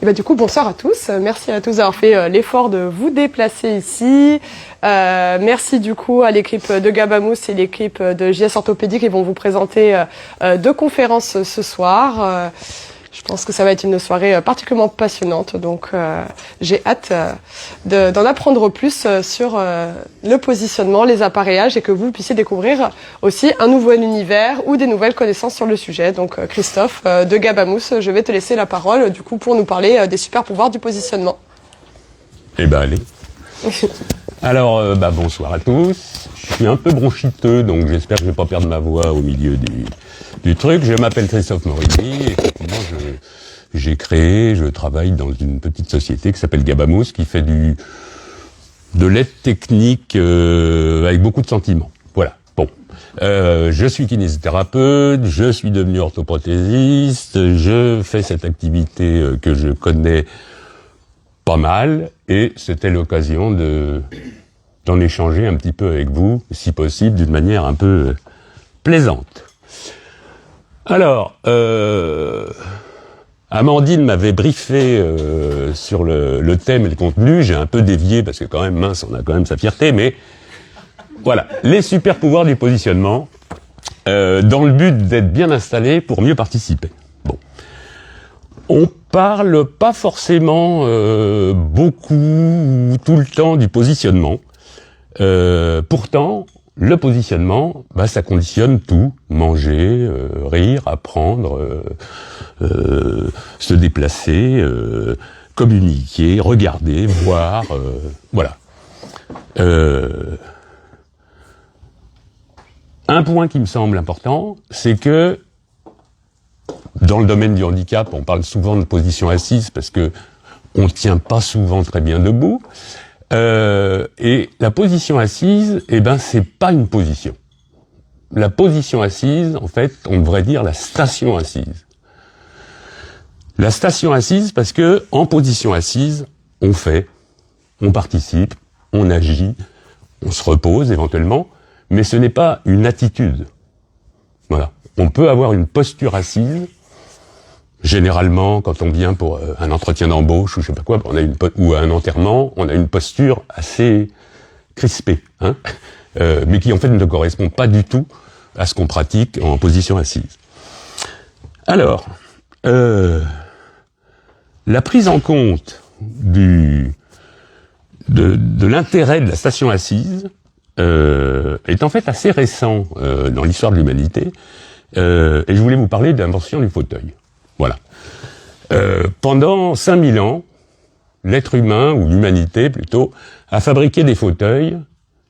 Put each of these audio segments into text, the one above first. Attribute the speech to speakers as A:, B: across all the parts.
A: Et bah, du coup, bonsoir à tous. Merci à tous d'avoir fait l'effort de vous déplacer ici. Merci du coup à l'équipe de Gabamous et l'équipe de JS Orthopédie qui vont vous présenter 2 conférences ce soir. Je pense que ça va être une soirée particulièrement passionnante, donc j'ai hâte d'en apprendre plus sur le positionnement, les appareillages, et que vous puissiez découvrir aussi un nouvel univers ou des nouvelles connaissances sur le sujet. Donc Christophe de Gabamous, je vais te laisser la parole du coup pour nous parler des super pouvoirs du positionnement.
B: Eh ben allez. Alors bonsoir à tous. Je suis un peu bronchiteux, donc j'espère que je vais pas perdre ma voix au milieu du truc. Je m'appelle Christophe Morini. Effectivement, je travaille dans une petite société qui s'appelle Gabamous, qui fait de l'aide technique avec beaucoup de sentiments. Voilà. Bon, je suis kinésithérapeute, je suis devenu orthoprothésiste, je fais cette activité que je connais pas mal, et c'était l'occasion d'en échanger un petit peu avec vous, si possible, d'une manière un peu plaisante. Alors, Amandine m'avait briefé sur le thème et le contenu. J'ai un peu dévié parce que quand même, mince, on a quand même sa fierté, mais voilà, les super pouvoirs du positionnement, dans le but d'être bien installé pour mieux participer. Bon, on parle pas forcément beaucoup ou tout le temps du positionnement. Pourtant, le positionnement, ça conditionne tout. Manger, rire, apprendre, se déplacer, communiquer, regarder, voir, voilà. Un point qui me semble important, c'est que dans le domaine du handicap, on parle souvent de position assise parce que on ne tient pas souvent très bien debout. Et la position assise, c'est pas une position. La position assise, en fait, on devrait dire la station assise. La station assise parce que en position assise, on fait, on participe, on agit, on se repose éventuellement, mais ce n'est pas une attitude. Voilà. On peut avoir une posture assise. Généralement, quand on vient pour un entretien d'embauche ou je sais pas quoi, ou un enterrement, on a une posture assez crispée, mais qui en fait ne correspond pas du tout à ce qu'on pratique en position assise. Alors, la prise en compte de l'intérêt de la station assise est en fait assez récent dans l'histoire de l'humanité, et je voulais vous parler de l'invention du fauteuil. Voilà. Pendant 5000 ans, l'être humain, ou l'humanité plutôt, a fabriqué des fauteuils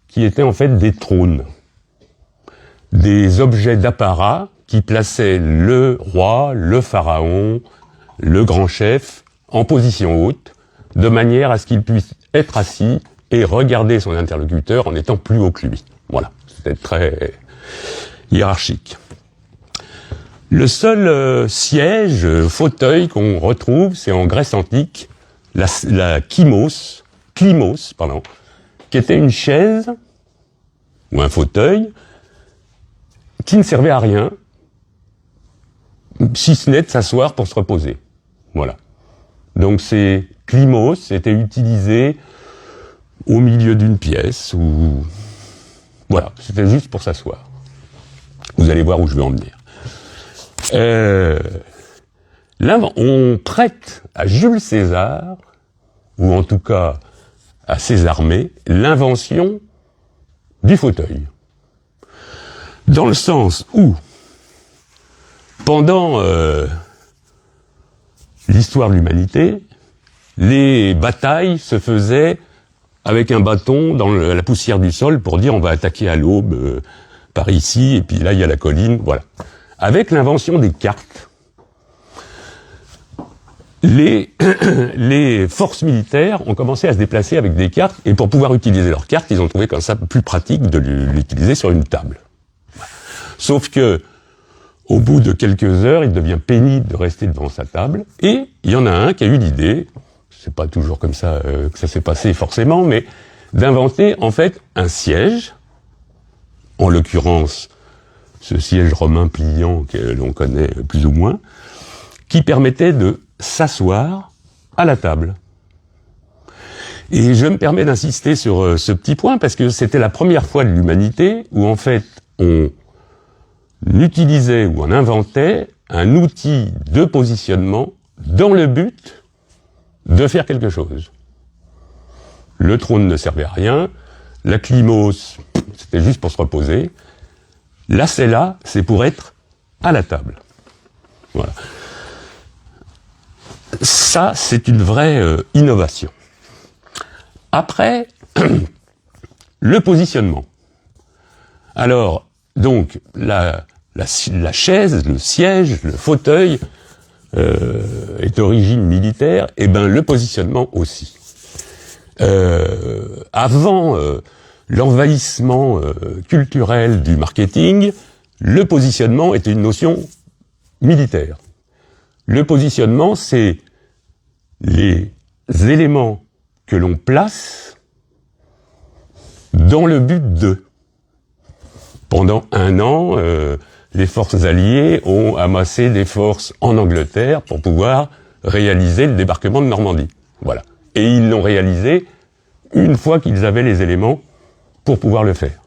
B: qui étaient en fait des trônes. Des objets d'apparat qui plaçaient le roi, le pharaon, le grand chef en position haute, de manière à ce qu'il puisse être assis et regarder son interlocuteur en étant plus haut que lui. Voilà. C'était très hiérarchique. Le seul siège, fauteuil qu'on retrouve, c'est en Grèce antique, la klimos, qui était une chaise ou un fauteuil qui ne servait à rien, si ce n'est de s'asseoir pour se reposer. Voilà. Donc ces klimos étaient utilisés au milieu d'une pièce ou voilà, c'était juste pour s'asseoir. Vous allez voir où je vais en venir. On prête à Jules César, ou en tout cas à ses armées, l'invention du fauteuil. Dans le sens où, pendant l'histoire de l'humanité, les batailles se faisaient avec un bâton dans la poussière du sol pour dire on va attaquer à l'aube par ici, et puis là il y a la colline, voilà. Avec l'invention des cartes, les forces militaires ont commencé à se déplacer avec des cartes, et pour pouvoir utiliser leurs cartes, ils ont trouvé comme ça plus pratique de l'utiliser sur une table. Sauf que, au bout de quelques heures, il devient pénible de rester devant sa table, et il y en a un qui a eu l'idée, c'est pas toujours comme ça que ça s'est passé forcément, mais d'inventer en fait un siège, en l'occurrence ce siège romain pliant que l'on connaît plus ou moins, qui permettait de s'asseoir à la table. Et je me permets d'insister sur ce petit point parce que c'était la première fois de l'humanité où en fait on utilisait ou on inventait un outil de positionnement dans le but de faire quelque chose. Le trône ne servait à rien, la climos, c'était juste pour se reposer. La cella, c'est pour être à la table. Voilà. Ça, c'est une vraie innovation. Après, le positionnement. Alors, donc, la chaise, le siège, le fauteuil est d'origine militaire, et ben le positionnement aussi. Avant l'envahissement culturel du marketing, le positionnement était une notion militaire. Le positionnement, c'est les éléments que l'on place dans le but de. Pendant un an, les forces alliées ont amassé des forces en Angleterre pour pouvoir réaliser le débarquement de Normandie. Voilà. Et ils l'ont réalisé une fois qu'ils avaient les éléments pour pouvoir le faire.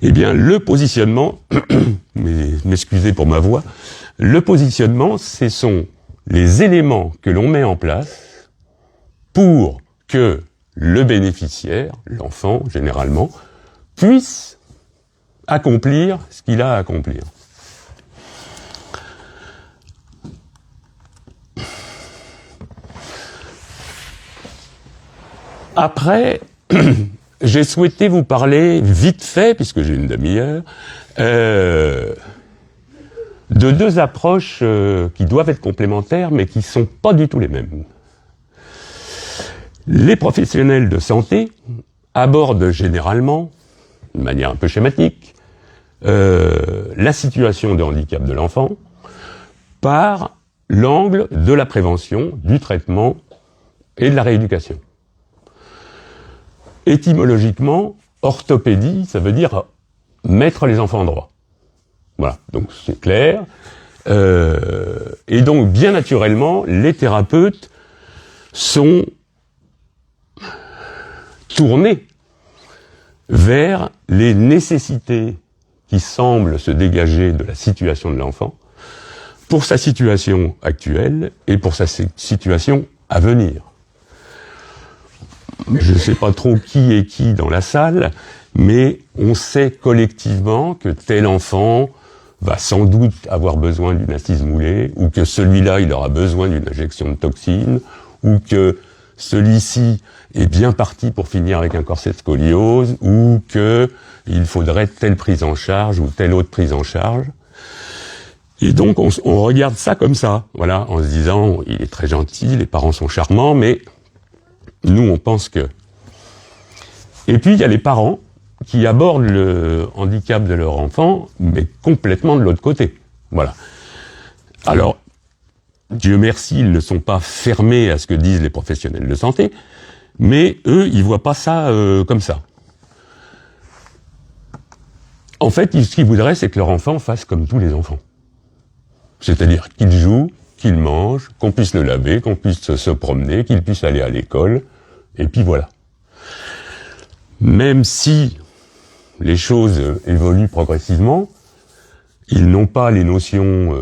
B: Eh bien, le positionnement, m'excusez pour ma voix, le positionnement, ce sont les éléments que l'on met en place pour que le bénéficiaire, l'enfant généralement, puisse accomplir ce qu'il a à accomplir. Après, j'ai souhaité vous parler vite fait, puisque j'ai une demi-heure, de deux approches qui doivent être complémentaires, mais qui ne sont pas du tout les mêmes. Les professionnels de santé abordent généralement, de manière un peu schématique, la situation de handicap de l'enfant par l'angle de la prévention, du traitement et de la rééducation. Étymologiquement, orthopédie, ça veut dire mettre les enfants en droit. Voilà, donc c'est clair. Et donc, bien naturellement, les thérapeutes sont tournés vers les nécessités qui semblent se dégager de la situation de l'enfant pour sa situation actuelle et pour sa situation à venir. Je ne sais pas trop qui est qui dans la salle, mais on sait collectivement que tel enfant va sans doute avoir besoin d'une assise moulée, ou que celui-là, il aura besoin d'une injection de toxine, ou que celui-ci est bien parti pour finir avec un corset de scoliose, ou que il faudrait telle prise en charge ou telle autre prise en charge. Et donc, on regarde ça comme ça, voilà, en se disant, il est très gentil, les parents sont charmants, mais nous, on pense que... Et puis, il y a les parents qui abordent le handicap de leur enfant, mais complètement de l'autre côté. Voilà. Alors, Dieu merci, ils ne sont pas fermés à ce que disent les professionnels de santé, mais eux, ils voient pas ça comme ça. En fait, ce qu'ils voudraient, c'est que leur enfant fasse comme tous les enfants. C'est-à-dire qu'il joue, qu'il mange, qu'on puisse le laver, qu'on puisse se promener, qu'il puisse aller à l'école, et puis voilà. Même si les choses évoluent progressivement, ils n'ont pas les notions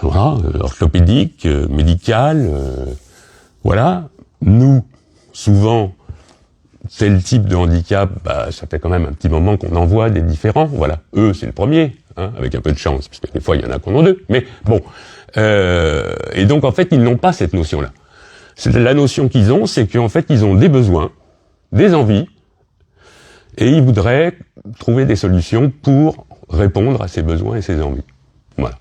B: orthopédiques, médicales, voilà. Nous, souvent, tel type de handicap, ça fait quand même un petit moment qu'on en voit des différents, voilà. Eux, c'est le premier, hein, avec un peu de chance, parce que des fois, il y en a qu'on en deux, mais bon. Et donc, en fait, ils n'ont pas cette notion-là. La notion qu'ils ont, c'est qu'en fait, ils ont des besoins, des envies, et ils voudraient trouver des solutions pour répondre à ces besoins et ces envies. Voilà.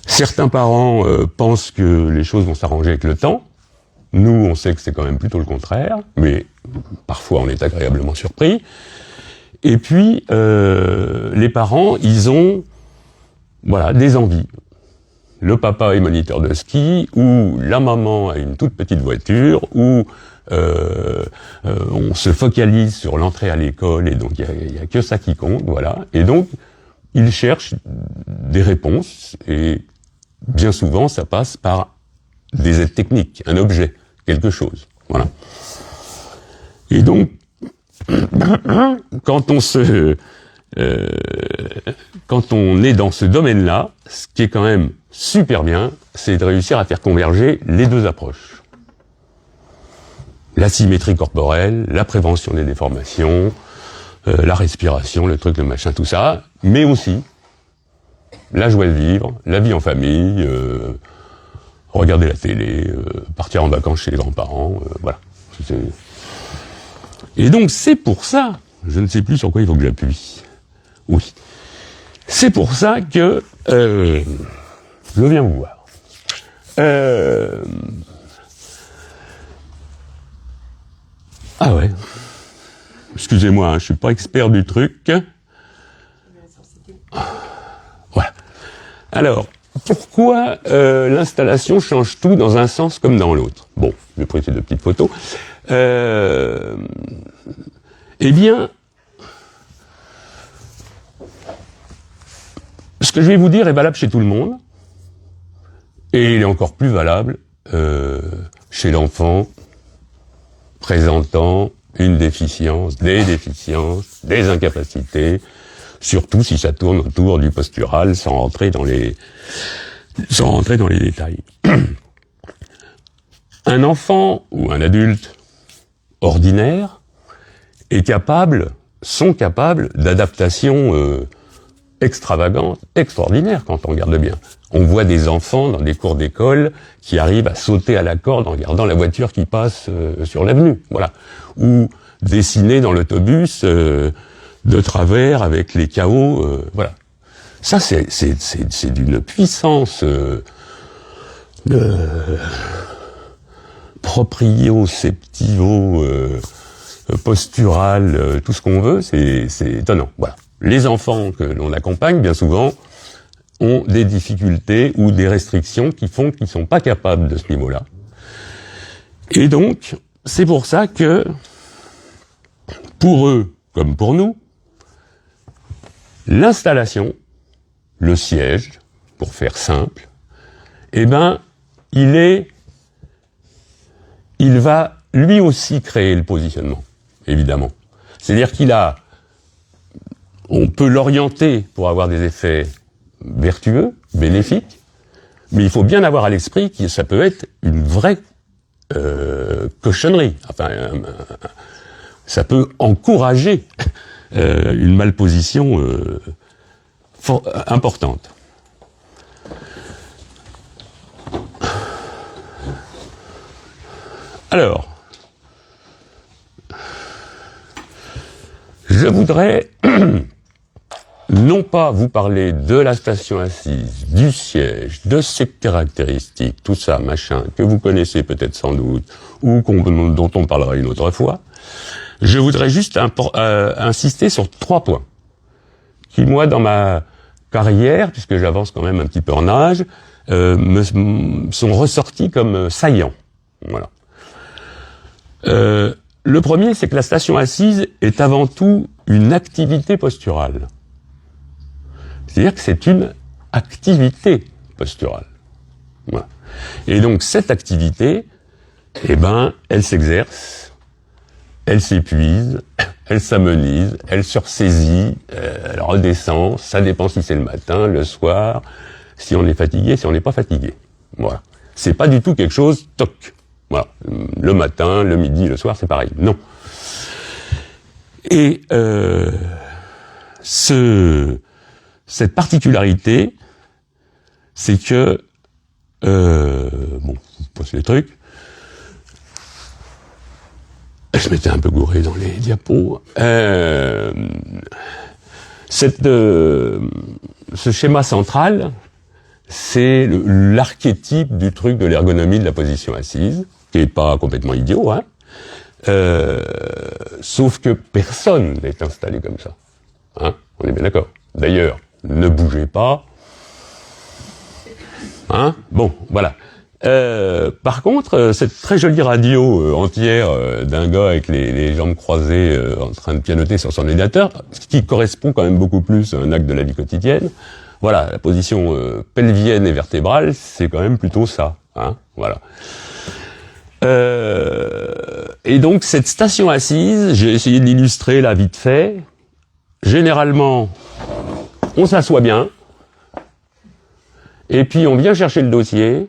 B: Certains parents pensent que les choses vont s'arranger avec le temps. Nous, on sait que c'est quand même plutôt le contraire, mais parfois on est agréablement surpris. Et puis, les parents, ils ont des envies. Le papa est moniteur de ski, ou la maman a une toute petite voiture, ou on se focalise sur l'entrée à l'école, et donc il y a que ça qui compte, voilà. Et donc, ils cherchent des réponses, et bien souvent, ça passe par des aides techniques, un objet, quelque chose. Voilà. Et donc, quand on est dans ce domaine-là, ce qui est quand même super bien, c'est de réussir à faire converger les deux approches. La symétrie corporelle, la prévention des déformations, la respiration, le truc, le machin, tout ça, mais aussi la joie de vivre, la vie en famille, regarder la télé, partir en vacances chez les grands-parents, voilà. Et donc c'est pour ça, je ne sais plus sur quoi il faut que j'appuie. Oui. C'est pour ça que je viens vous voir. Ah ouais. Excusez-moi, hein, je suis pas expert du truc. Voilà. Alors, pourquoi l'installation change tout dans un sens comme dans l'autre? Bon, je vais prendre ces deux petites photos. Eh bien, ce que je vais vous dire est valable chez tout le monde, et il est encore plus valable chez l'enfant présentant une déficience, des incapacités, surtout si ça tourne autour du postural, sans rentrer dans les détails. Un enfant ou un adulte ordinaire sont capables d'adaptations extravagantes, extraordinaires quand on regarde bien. On voit des enfants dans des cours d'école qui arrivent à sauter à la corde en regardant la voiture qui passe sur l'avenue, voilà. Ou dessiner dans l'autobus de travers avec les chaos, voilà. Ça, c'est d'une puissance proprioceptivo, posturale, tout ce qu'on veut, c'est étonnant. Voilà. Les enfants que l'on accompagne, bien souvent, ont des difficultés ou des restrictions qui font qu'ils ne sont pas capables de ce niveau-là. Et donc, c'est pour ça que, pour eux, comme pour nous, l'installation, le siège, pour faire simple, eh ben, il va lui aussi créer le positionnement, évidemment. C'est-à-dire on peut l'orienter pour avoir des effets vertueux, bénéfiques, mais il faut bien avoir à l'esprit que ça peut être une vraie cochonnerie. Enfin, ça peut encourager une malposition importante. Alors, je voudrais non pas vous parler de la station assise, du siège, de ses caractéristiques, tout ça, machin, que vous connaissez peut-être sans doute, ou dont on parlera une autre fois. Je voudrais juste insister sur 3 points, qui, moi, dans ma carrière, puisque j'avance quand même un petit peu en âge, me sont ressortis comme saillants. Voilà. Le premier, c'est que la station assise est avant tout une activité posturale. C'est-à-dire que c'est une activité posturale. Voilà. Et donc cette activité, eh ben, elle s'exerce, elle s'épuise, elle s'amenuise, elle se ressaisit, elle redescend, ça dépend si c'est le matin, le soir, si on est fatigué, si on n'est pas fatigué. Voilà. C'est pas du tout quelque chose, toc. Voilà. Le matin, le midi, le soir, c'est pareil. Non. Et cette particularité, c'est que bon, je pose les trucs. Je m'étais un peu gouré dans les diapos. Ce schéma central, c'est l'archétype du truc de l'ergonomie de la position assise, qui est pas complètement idiot, hein. Sauf que personne n'est installé comme ça. Hein, on est bien d'accord. D'ailleurs, ne bougez pas. Hein, bon, voilà. Par contre, cette très jolie radio entière d'un gars avec les jambes croisées en train de pianoter sur son ordinateur, ce qui correspond quand même beaucoup plus à un acte de la vie quotidienne, Voilà, la position pelvienne et vertébrale, c'est quand même plutôt ça. Hein, voilà. Et donc cette station assise, j'ai essayé de l'illustrer là vite fait. Généralement, on s'assoit bien, et puis on vient chercher le dossier,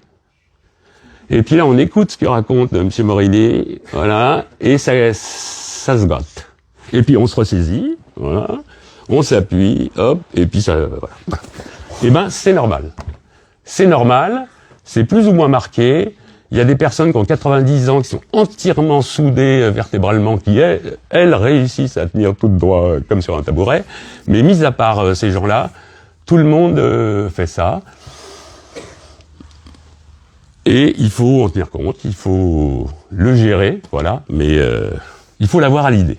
B: et puis là on écoute ce que raconte M. Morelli, voilà, et ça se gratte. Et puis on se ressaisit, voilà, on s'appuie, hop, et puis ça, voilà. Et ben c'est normal. C'est normal, c'est plus ou moins marqué. Il y a des personnes qui ont 90 ans, qui sont entièrement soudées vertébralement, qui, elles, réussissent à tenir tout droit comme sur un tabouret. Mais mis à part ces gens-là, tout le monde fait ça. Et il faut en tenir compte, il faut le gérer, voilà. Mais il faut l'avoir à l'idée.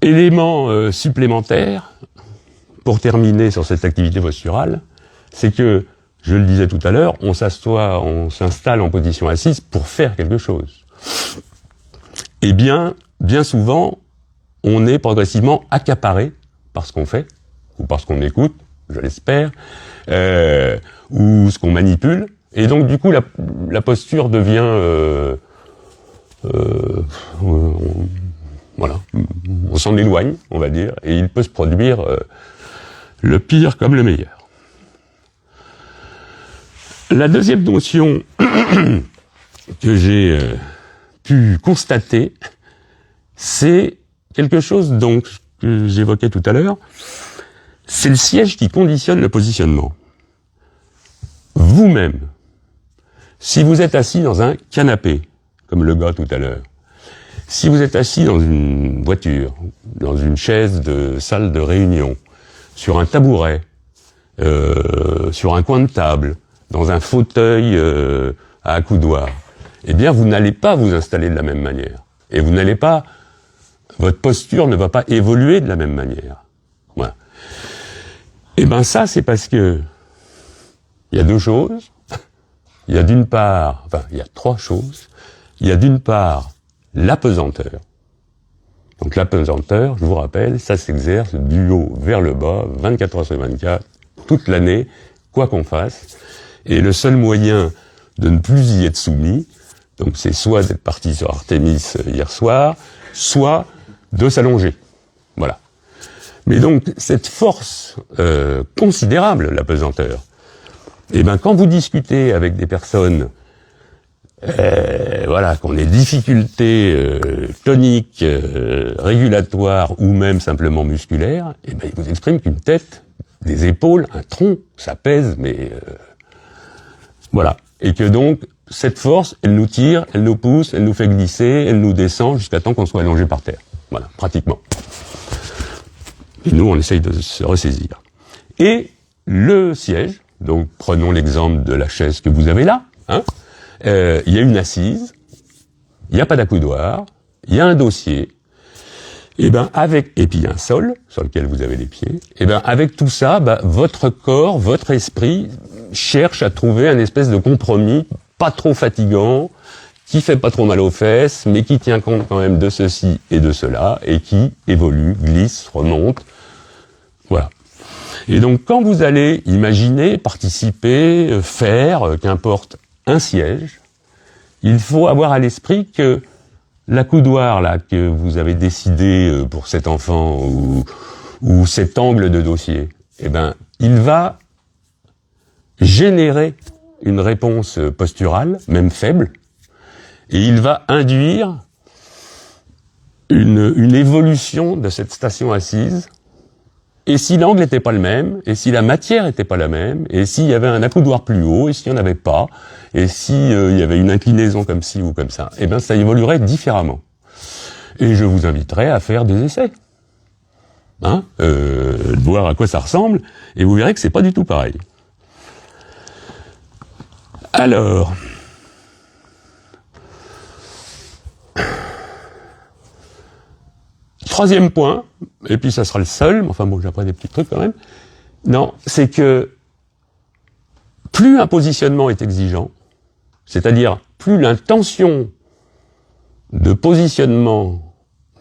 B: Élément supplémentaire, pour terminer sur cette activité posturale, c'est que, je le disais tout à l'heure, on s'assoit, on s'installe en position assise pour faire quelque chose. Eh bien souvent, on est progressivement accaparé par ce qu'on fait, ou par ce qu'on écoute, je l'espère, ou ce qu'on manipule, et donc du coup la posture devient... voilà, on s'en éloigne, on va dire, et il peut se produire le pire comme le meilleur. La deuxième notion que j'ai pu constater, c'est quelque chose donc que j'évoquais tout à l'heure, c'est le siège qui conditionne le positionnement. Vous-même, si vous êtes assis dans un canapé, comme le gars tout à l'heure, si vous êtes assis dans une voiture, dans une chaise de salle de réunion, sur un tabouret, sur un coin de table, dans un fauteuil à accoudoir, eh bien vous n'allez pas vous installer de la même manière. Et vous n'allez pas, votre posture ne va pas évoluer de la même manière. Voilà. Et ben ça, c'est parce que il y a deux choses. Il y a d'une part, enfin il y a trois choses. Il y a d'une part la pesanteur. Donc la pesanteur, je vous rappelle, ça s'exerce du haut vers le bas, 24 heures sur 24, toute l'année, quoi qu'on fasse. Et le seul moyen de ne plus y être soumis, donc c'est soit d'être parti sur Artémis hier soir, soit de s'allonger. Voilà. Mais donc cette force considérable, la pesanteur, eh ben quand vous discutez avec des personnes voilà, qu'on ait difficultés toniques, régulatoires ou même simplement musculaires, eh ben, ils vous expriment qu'une tête, des épaules, un tronc, ça pèse, mais voilà. Et que donc, cette force, elle nous tire, elle nous pousse, elle nous fait glisser, elle nous descend jusqu'à temps qu'on soit allongé par terre. Voilà, pratiquement. Et nous, on essaye de se ressaisir. Et le siège, donc prenons l'exemple de la chaise que vous avez là, hein, il y a une assise, il n'y a pas d'accoudoir, il y a un dossier, et puis il y a un sol sur lequel vous avez les pieds, et ben avec tout ça, votre corps, votre esprit cherche à trouver un espèce de compromis, pas trop fatigant, qui fait pas trop mal aux fesses, mais qui tient compte quand même de ceci et de cela, et qui évolue, glisse, remonte, voilà. Et donc quand vous allez imaginer, participer, faire, qu'importe, un siège, il faut avoir à l'esprit que l'accoudoir là que vous avez décidé pour cet enfant ou cet angle de dossier, eh ben il va générer une réponse posturale, même faible, et il va induire une évolution de cette station assise. Et si l'angle n'était pas le même, et si la matière n'était pas la même, et s'il y avait un accoudoir plus haut, et s'il n'y en avait pas, et s'il y avait une inclinaison comme ci ou comme ça, eh ben ça évoluerait différemment. Et je vous inviterai à faire des essais, de voir à quoi ça ressemble, et vous verrez que c'est pas du tout pareil. Alors, troisième point, et puis ça sera le seul, mais enfin bon, j'ai après des petits trucs quand même. Non, c'est que plus un positionnement est exigeant, c'est-à-dire plus l'intention de positionnement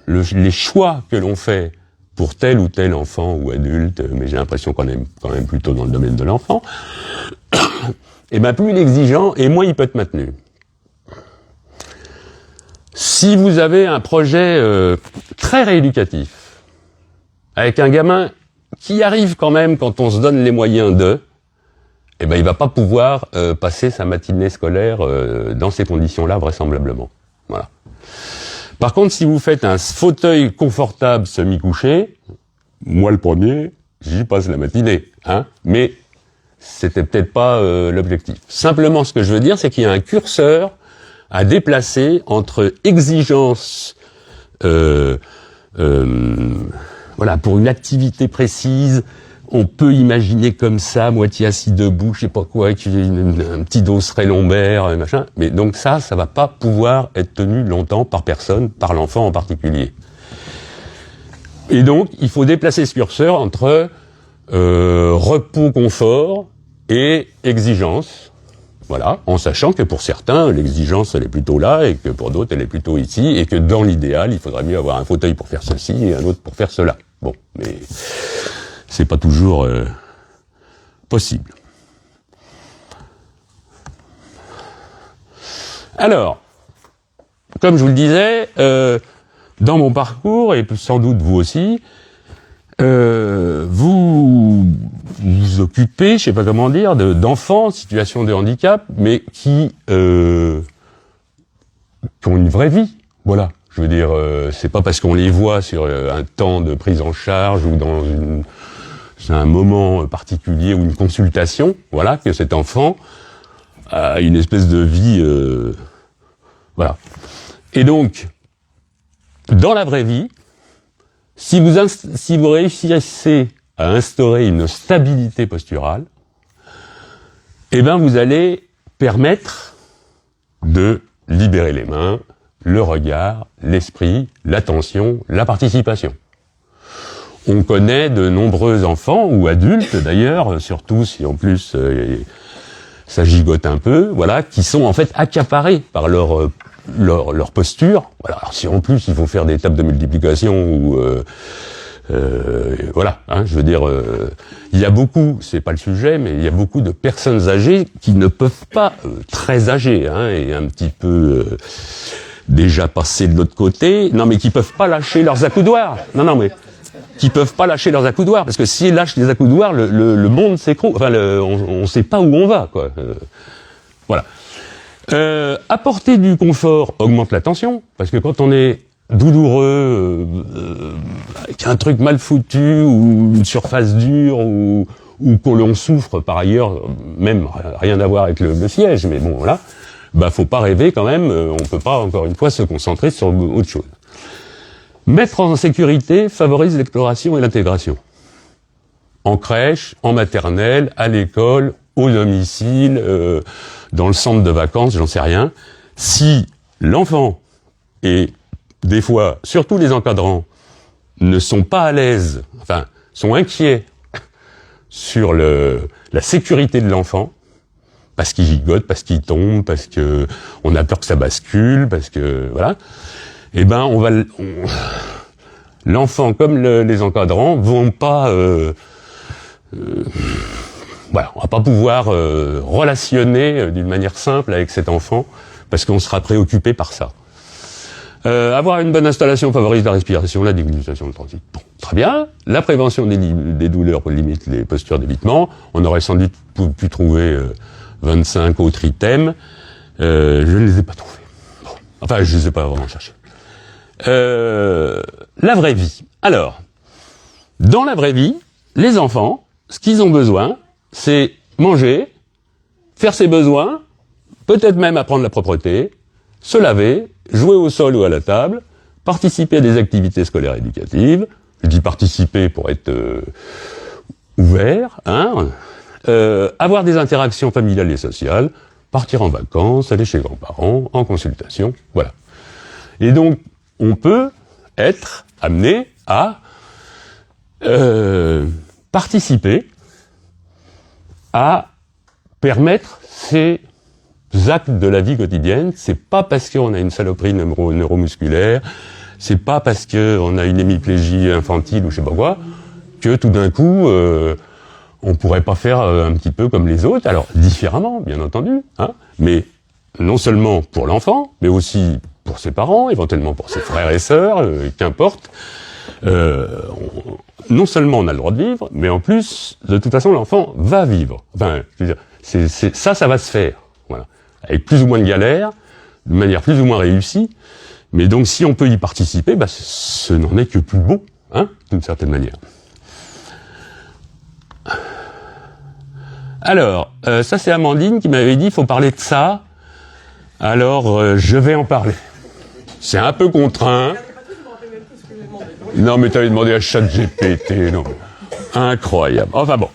B: les choix que l'on fait pour tel ou tel enfant ou adulte, mais j'ai l'impression qu'on est quand même plutôt dans le domaine de l'enfant, et ben plus il est exigeant et moins il peut être maintenu. Si vous avez un projet très rééducatif, avec un gamin qui arrive quand même quand on se donne les moyens de, eh ben il va pas pouvoir passer sa matinée scolaire dans ces conditions-là vraisemblablement. Voilà. Par contre, si vous faites un fauteuil confortable semi-couché, moi le premier, j'y passe la matinée, hein. Mais c'était peut-être pas l'objectif. Simplement, ce que je veux dire, c'est qu'il y a un curseur à déplacer entre exigence, voilà, pour une activité précise. On peut imaginer comme ça, moitié assis debout, je sais pas quoi, avec un petit dosseret lombaire, machin. Mais donc ça va pas pouvoir être tenu longtemps par personne, par l'enfant en particulier. Et donc, il faut déplacer ce curseur entre repos, confort et exigence. Voilà, en sachant que pour certains, l'exigence, elle est plutôt là, et que pour d'autres, elle est plutôt ici, et que dans l'idéal, il faudrait mieux avoir un fauteuil pour faire ceci et un autre pour faire cela. Bon, mais c'est pas toujours possible. Alors, comme je vous le disais, dans mon parcours, et sans doute vous aussi, vous vous occupez, je sais pas comment dire, d'enfants en situation de handicap, mais qui ont une vraie vie. Voilà. Je veux dire, c'est pas parce qu'on les voit sur un temps de prise en charge ou dans un moment particulier ou une consultation, voilà, que cet enfant a une espèce de vie, voilà. Et donc, dans la vraie vie, si vous réussissez à instaurer une stabilité posturale, eh ben vous allez permettre de libérer les mains, le regard, l'esprit, l'attention, la participation. On connaît de nombreux enfants, ou adultes d'ailleurs, surtout si en plus ça gigote un peu, voilà, qui sont en fait accaparés par leur posture. Voilà. Alors si en plus il faut faire des tables de multiplication ou voilà, hein, je veux dire, il y a beaucoup, c'est pas le sujet, mais il y a beaucoup de personnes âgées qui ne peuvent pas, très âgées, hein, et un petit peu déjà passées de l'autre côté, non mais qui peuvent pas lâcher leurs accoudoirs. Non mais qui peuvent pas lâcher leurs accoudoirs, parce que s'ils lâchent les accoudoirs, le monde s'écroule. Enfin, on sait pas où on va, quoi. Voilà. Apporter du confort augmente la tension, parce que quand on est douloureux, avec un truc mal foutu, ou une surface dure, ou que l'on souffre par ailleurs, même rien à voir avec le siège, mais bon, voilà, bah faut pas rêver quand même, on peut pas, encore une fois, se concentrer sur autre chose. Mettre en sécurité favorise l'exploration et l'intégration. En crèche, en maternelle, à l'école, au domicile, dans le centre de vacances, j'en sais rien. Si l'enfant et des fois, surtout les encadrants, ne sont pas à l'aise, enfin, sont inquiets sur la sécurité de l'enfant, parce qu'il gigote, parce qu'il tombe, parce que on a peur que ça bascule, parce que voilà. Eh ben, l'enfant comme les encadrants vont pas, voilà, on va pas pouvoir relationner d'une manière simple avec cet enfant parce qu'on sera préoccupé par ça. Avoir une bonne installation favorise la respiration, la déglutation, le transit. Bon, très bien. La prévention des douleurs limite les postures d'évitement. On aurait sans doute pu trouver 25 autres items. Je ne les ai pas trouvés. Bon. Enfin, je ne les ai pas vraiment cherchés. La vraie vie. Alors, dans la vraie vie, les enfants, ce qu'ils ont besoin, c'est manger, faire ses besoins, peut-être même apprendre la propreté, se laver, jouer au sol ou à la table, participer à des activités scolaires éducatives. Je dis participer pour être ouvert, hein, avoir des interactions familiales et sociales, partir en vacances, aller chez les grands-parents, en consultation, voilà. Et donc, on peut être amené à participer à permettre ces actes de la vie quotidienne. C'est pas parce qu'on a une saloperie neuromusculaire, C'est pas parce que on a une hémiplégie infantile ou je sais pas quoi que tout d'un coup on pourrait pas faire un petit peu comme les autres, alors différemment, bien entendu, hein, mais non seulement pour l'enfant, mais aussi pour ses parents, éventuellement pour ses frères et sœurs, qu'importe. Non seulement on a le droit de vivre, mais en plus, de toute façon, l'enfant va vivre. Enfin, je veux dire, ça va se faire, voilà, avec plus ou moins de galères, de manière plus ou moins réussie. Mais donc, si on peut y participer, bah, ce n'en est que plus beau, hein, d'une certaine manière. Alors, ça c'est Amandine qui m'avait dit, il faut parler de ça. Alors, je vais en parler. C'est un peu contraint. Non, mais t'avais demandé à ChatGPT, non. Incroyable. Enfin bon.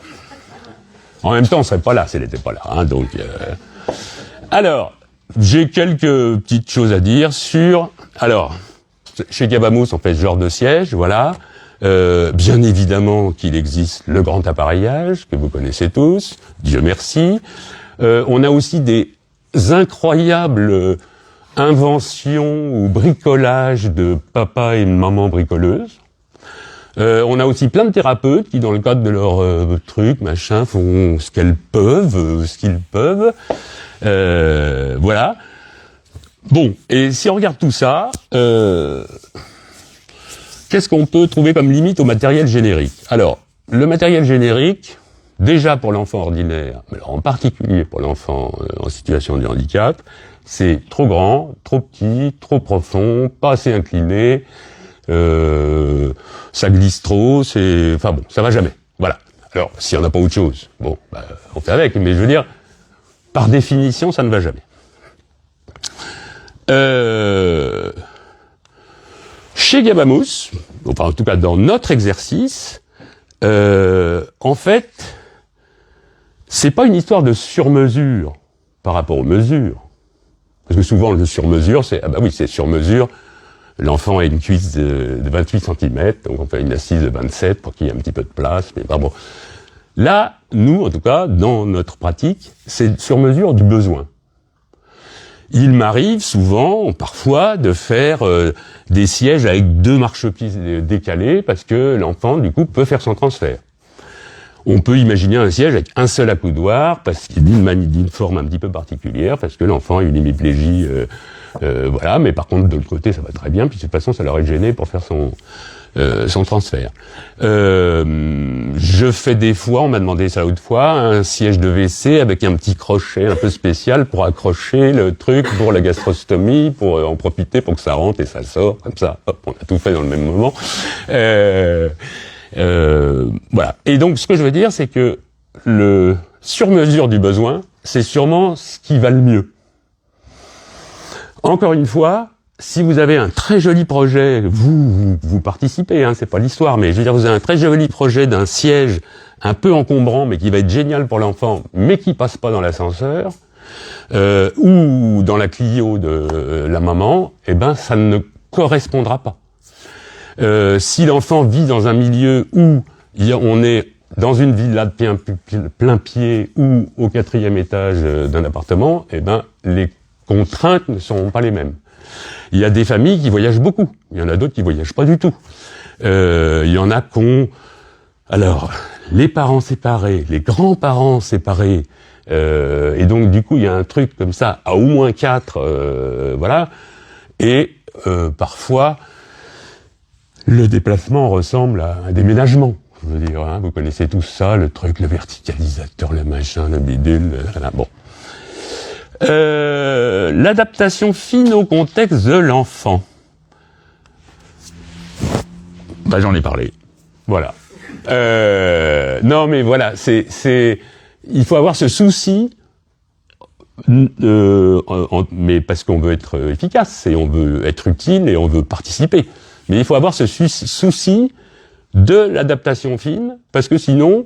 B: En même temps, on serait pas là, si elle n'était pas là, hein, donc... Alors, j'ai quelques petites choses à dire sur... Alors, chez Gabamous, on fait ce genre de siège, voilà. Bien évidemment qu'il existe le grand appareillage, que vous connaissez tous, Dieu merci. On a aussi des incroyables inventions ou bricolages de papa et de maman bricoleuses. On a aussi plein de thérapeutes qui, dans le cadre de leur truc, machin, font ce qu'elles peuvent, ce qu'ils peuvent. Voilà. Bon, et si on regarde tout ça, qu'est-ce qu'on peut trouver comme limite au matériel générique? Alors, le matériel générique, déjà pour l'enfant ordinaire, mais alors en particulier pour l'enfant en situation de handicap, c'est trop grand, trop petit, trop profond, pas assez incliné, ça glisse trop, enfin bon, ça va jamais. Voilà. Alors, si on n'a pas autre chose, bon, bah, on fait avec, mais je veux dire, par définition, ça ne va jamais. Chez Gabamous, enfin en tout cas dans notre exercice, en fait, c'est pas une histoire de sur-mesure par rapport aux mesures. Parce que souvent le sur-mesure, c'est, ah bah oui, c'est sur-mesure, l'enfant a une cuisse de 28 cm, donc on fait une assise de 27 pour qu'il y ait un petit peu de place, mais bon. Là, nous, en tout cas, dans notre pratique, c'est sur-mesure du besoin. Il m'arrive souvent, parfois, de faire des sièges avec 2 marchepieds décalés parce que l'enfant, du coup, peut faire son transfert. On peut imaginer un siège avec un seul accoudoir parce qu'il est d'une forme un petit peu particulière, parce que l'enfant a une hémiplégie, voilà. Mais par contre, de l'autre côté, ça va très bien, puis de toute façon, ça l'aurait gêné pour faire son transfert. Je fais des fois, on m'a demandé ça l'autre fois, un siège de WC avec un petit crochet un peu spécial pour accrocher le truc pour la gastrostomie, pour en profiter pour que ça rentre et ça sort, comme ça. Hop, on a tout fait dans le même moment. Voilà. Et donc, ce que je veux dire, c'est que le sur-mesure du besoin, c'est sûrement ce qui va le mieux. Encore une fois, si vous avez un très joli projet, vous participez, hein, c'est pas l'histoire, mais je veux dire, vous avez un très joli projet d'un siège un peu encombrant, mais qui va être génial pour l'enfant, mais qui passe pas dans l'ascenseur, ou dans la Clio de la maman, eh ben, ça ne correspondra pas. Si l'enfant vit dans un milieu où on est dans une villa de plein pied ou au 4e étage d'un appartement, eh ben, les contraintes ne seront pas les mêmes. Il y a des familles qui voyagent beaucoup. Il y en a d'autres qui voyagent pas du tout. Il y en a alors, les parents séparés, les grands-parents séparés, et donc du coup il y a un truc comme ça à au moins 4, voilà. Et parfois le déplacement ressemble à un déménagement. Je veux dire, hein, vous connaissez tous ça, le truc, le verticalisateur, le machin, le bidule, voilà, bon. L'adaptation fine au contexte de l'enfant. Bah, j'en ai parlé. Voilà. Non, mais voilà, il faut avoir ce souci, mais parce qu'on veut être efficace, et on veut être utile, et on veut participer. Mais il faut avoir ce souci de l'adaptation fine, parce que sinon,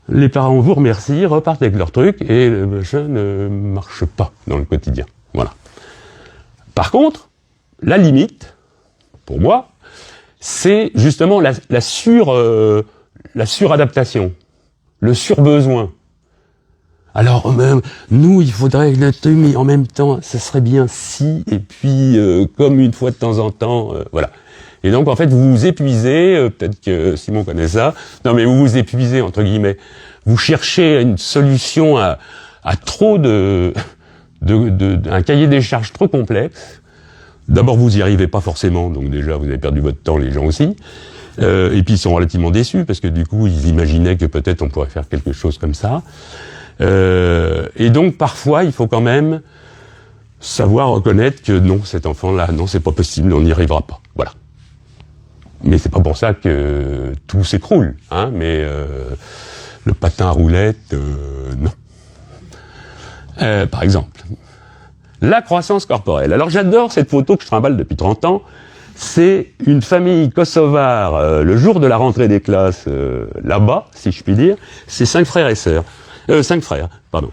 B: les parents vous remercient, repartent avec leur truc, et le machin ne marche pas dans le quotidien. Voilà. Par contre, la limite, pour moi, c'est justement la suradaptation, le surbesoin. Alors, nous, il faudrait mais en même temps, ça serait bien si, et puis, comme une fois de temps en temps, voilà. Et donc, en fait, vous vous épuisez, peut-être que Simon connaît ça, non mais vous vous épuisez, entre guillemets. Vous cherchez une solution à trop un cahier des charges trop complexe. D'abord, vous y arrivez pas forcément, donc déjà, vous avez perdu votre temps, les gens aussi. Et puis, ils sont relativement déçus, parce que du coup, ils imaginaient que peut-être on pourrait faire quelque chose comme ça. Et donc, parfois, il faut quand même savoir reconnaître que non, cet enfant-là, non, c'est pas possible, on n'y arrivera pas. Voilà. Mais c'est pas pour ça que tout s'écroule, hein, mais le patin à roulettes, non. Par exemple, la croissance corporelle. Alors j'adore cette photo que je trimballe depuis 30 ans. C'est une famille kosovare, le jour de la rentrée des classes, là-bas, si je puis dire. C'est 5 frères et sœurs. 5 frères, pardon.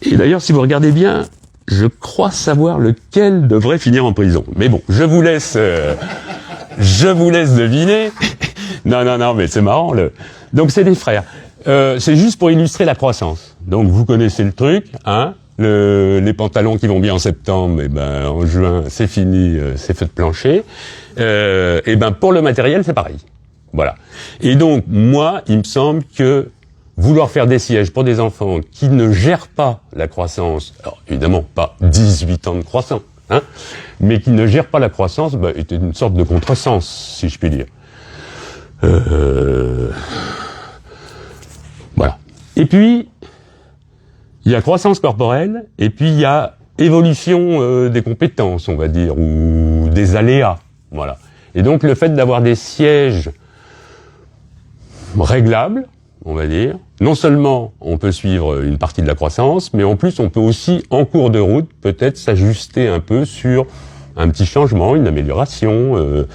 B: Et d'ailleurs, si vous regardez bien, je crois savoir lequel devrait finir en prison. Mais bon, je vous laisse deviner. Non, mais c'est marrant. Donc c'est des frères. C'est juste pour illustrer la croissance. Donc vous connaissez le truc, hein. Les pantalons qui vont bien en septembre, et ben en juin c'est fini, c'est feu de plancher. Et ben pour le matériel c'est pareil. Voilà. Et donc moi, il me semble que vouloir faire des sièges pour des enfants qui ne gèrent pas la croissance, alors évidemment pas 18 ans de croissance, hein, mais qui ne gèrent pas la croissance, ben, est une sorte de contresens, si je puis dire. Voilà. Et puis, il y a croissance corporelle, et puis il y a évolution des compétences, on va dire, ou des aléas. Voilà. Et donc, le fait d'avoir des sièges réglables, on va dire, non seulement on peut suivre une partie de la croissance, mais en plus on peut aussi, en cours de route, peut-être s'ajuster un peu sur un petit changement, une amélioration,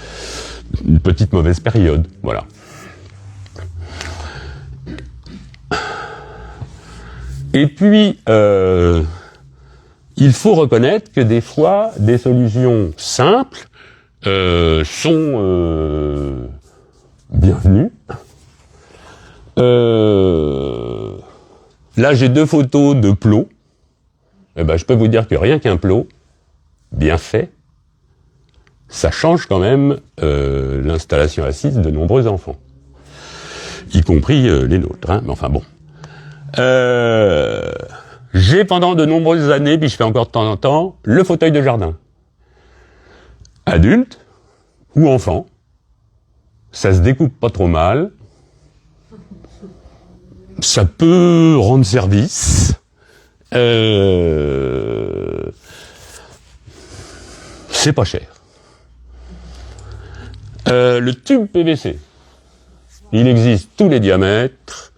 B: une petite mauvaise période. Voilà. Et puis, il faut reconnaître que des fois, des solutions simples sont bienvenues. Là, j'ai 2 photos de plots. Eh ben, je peux vous dire que rien qu'un plot, bien fait, ça change quand même l'installation assise de nombreux enfants. Y compris les nôtres, hein, mais enfin bon. J'ai pendant de nombreuses années, puis je fais encore de temps en temps, le fauteuil de jardin. Adulte ou enfant, ça se découpe pas trop mal, ça peut rendre service, c'est pas cher. Le tube PVC, il existe tous les diamètres.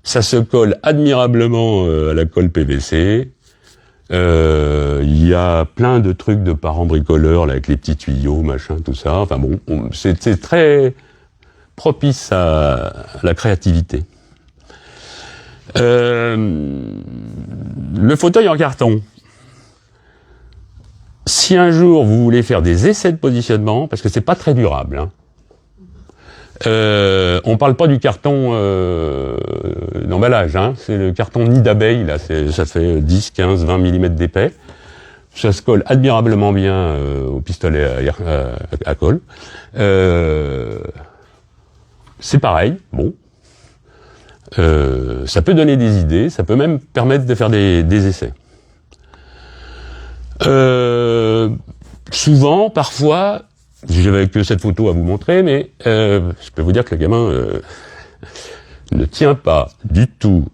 B: Ça se colle admirablement à la colle PVC. Il y a plein de trucs de parents bricoleurs là, avec les petits tuyaux, machin, tout ça. Enfin bon, c'est très propice à la créativité. Le fauteuil en carton. Si un jour vous voulez faire des essais de positionnement, parce que c'est pas très durable, hein, on parle pas du carton d'emballage, hein, c'est le carton nid d'abeille, là, ça fait 10, 15, 20 mm d'épais. Ça se colle admirablement bien au pistolet à colle. C'est pareil, bon. Ça peut donner des idées, ça peut même permettre de faire des essais. Souvent, parfois, j'avais que cette photo à vous montrer, mais je peux vous dire que le gamin ne tient pas du tout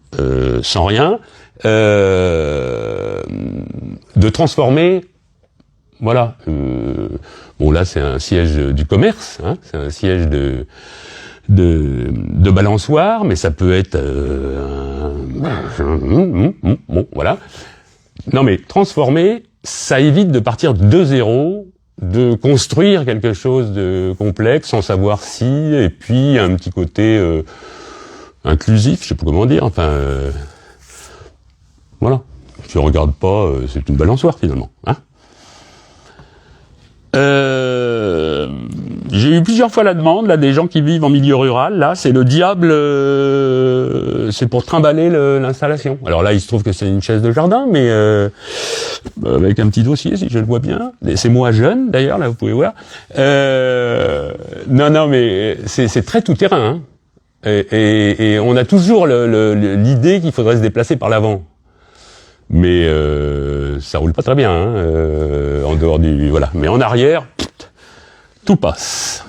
B: sans rien, de transformer, voilà. Bon là c'est un siège du commerce, hein, c'est un siège de balançoire, mais ça peut être bon voilà. Non mais transformer, ça évite de partir de zéro, de construire quelque chose de complexe sans savoir si, et puis un petit côté inclusif, je sais pas comment dire, enfin voilà. Si on regarde pas, c'est une balançoire finalement, hein. J'ai eu plusieurs fois la demande, là, des gens qui vivent en milieu rural. Là, c'est le diable, c'est pour trimballer l'installation. Alors là, il se trouve que c'est une chaise de jardin, mais avec un petit dossier, si je le vois bien. C'est moi jeune, d'ailleurs, là, vous pouvez voir. Non, mais c'est très tout terrain. Hein. Et on a toujours l'idée qu'il faudrait se déplacer par l'avant. Mais ça roule pas très bien, hein, en dehors du... Voilà. Mais en arrière, tout passe.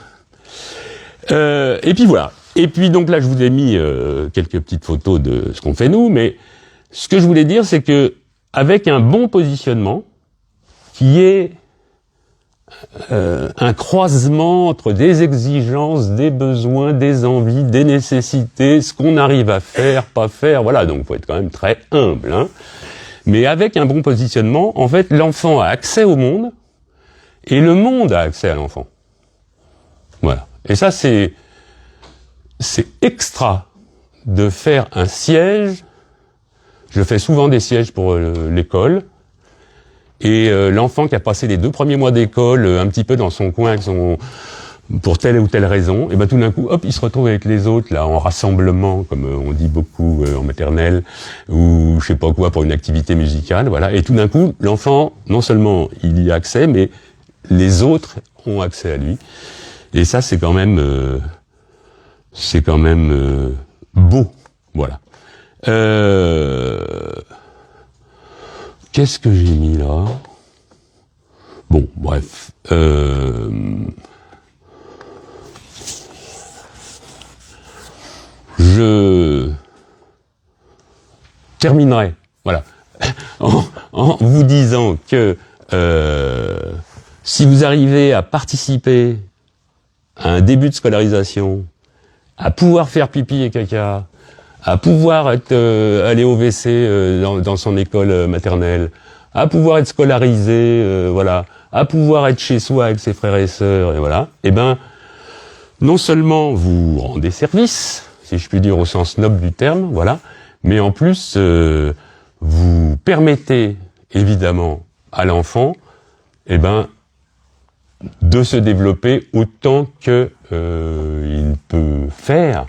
B: Et puis voilà. Et puis donc là, je vous ai mis quelques petites photos de ce qu'on fait nous, mais ce que je voulais dire, c'est que avec un bon positionnement, qui est un croisement entre des exigences, des besoins, des envies, des nécessités, ce qu'on arrive à faire, pas faire, voilà, donc faut être quand même très humble, hein. Mais avec un bon positionnement, en fait, l'enfant a accès au monde, et le monde a accès à l'enfant. Voilà. Et ça, c'est extra de faire un siège. Je fais souvent des sièges pour l'école. Et l'enfant qui a passé les 2 premiers mois d'école un petit peu dans son coin avec pour telle ou telle raison, et ben tout d'un coup, hop, il se retrouve avec les autres là en rassemblement, comme on dit beaucoup en maternelle, ou je sais pas quoi pour une activité musicale, voilà. Et tout d'un coup, l'enfant, non seulement il y a accès, mais les autres ont accès à lui. Et ça, c'est quand même beau, voilà. Qu'est-ce que j'ai mis là? Bon, bref. Je terminerai, voilà, en vous disant que si vous arrivez à participer à un début de scolarisation, à pouvoir faire pipi et caca, à pouvoir aller au WC dans son école maternelle, à pouvoir être scolarisé, voilà, à pouvoir être chez soi avec ses frères et sœurs, et voilà, eh ben, non seulement vous rendez service, si je puis dire au sens noble du terme, voilà, mais en plus vous permettez évidemment à l'enfant, eh ben, de se développer autant que il peut faire.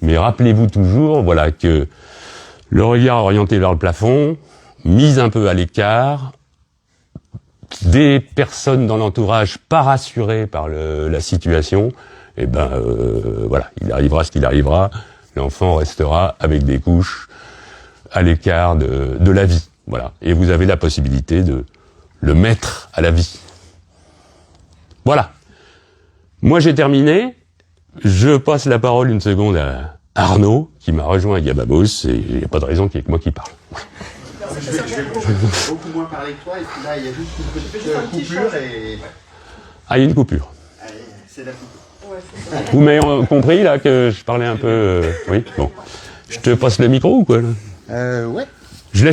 B: Mais rappelez-vous toujours, voilà, que le regard orienté vers le plafond, mise un peu à l'écart, des personnes dans l'entourage pas rassurées par la situation, eh ben voilà, il arrivera ce qu'il arrivera, l'enfant restera avec des couches à l'écart de la vie, voilà. Et vous avez la possibilité de le mettre à la vie. Voilà. Moi j'ai terminé. Je passe la parole une seconde à Arnaud, qui m'a rejoint à Gabamos, et il n'y a pas de raison qu'il y ait que moi qui parle.
C: Je vais beaucoup moins parler que toi, et puis là, il y a juste une petite coupure et...
B: Ah, il y a une coupure.
C: Allez, c'est la coupure.
A: Ouais, c'est ça.
B: Vous m'avez compris, là, que je parlais un peu... Oui, bon. Je te passe le micro ou quoi, là?
C: Ouais.